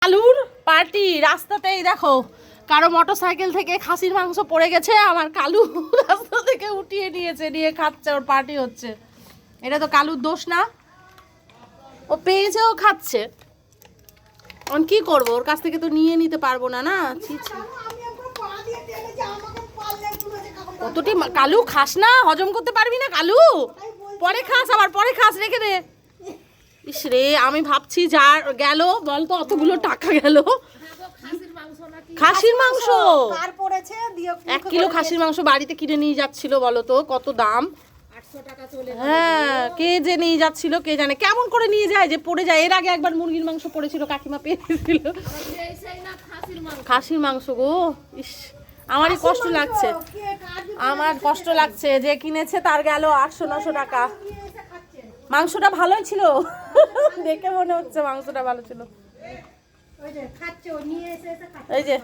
কালুর party রাস্তাতেই দেখো, কারো মোটরসাইকেল থেকে খাসির মাংস পড়ে গেছে, আমার কালু রাস্তা থেকে উঠিয়ে নিয়েছে, নিয়ে খাচ্ছে, ওর পার্টি হচ্ছে। এটা তো কালুর দোষ না, ও পেয়েছে, ও খাচ্ছে। এখন কি করবো, ওর কাছ থেকে তো নিয়ে নিতে পারবো না। না কতটি কালু খাস না, হজম করতে পারবি না কালু, পরে খাস, আবার পরে খাস, রেখে দে। ইস রে, আমি ভাবছি যা গেল বলতো, অতগুলো টাকা গেল। খাসির মাংস 1 কিলো খাসির মাংস বাড়িতে কিনে নিয়ে যাচ্ছিল, বলো তো কত দাম। হ্যাঁ, কে যে নিয়ে যাচ্ছিল কে জানে, কেমন করে নিয়ে যায় যে পড়ে যায়। এর আগে একবার মুরগির মাংস পড়েছিল, কাকিমা পেয়েছিল। খাসির মাংস গো, ইস আমারই কষ্ট লাগছে, আমার কষ্ট লাগছে। যে কিনেছে তার গেল 800-900 টাকা। মাংসটা ভালোই ছিল, দেখে মনে হচ্ছে মাংসটা ভালো ছিল। এই যে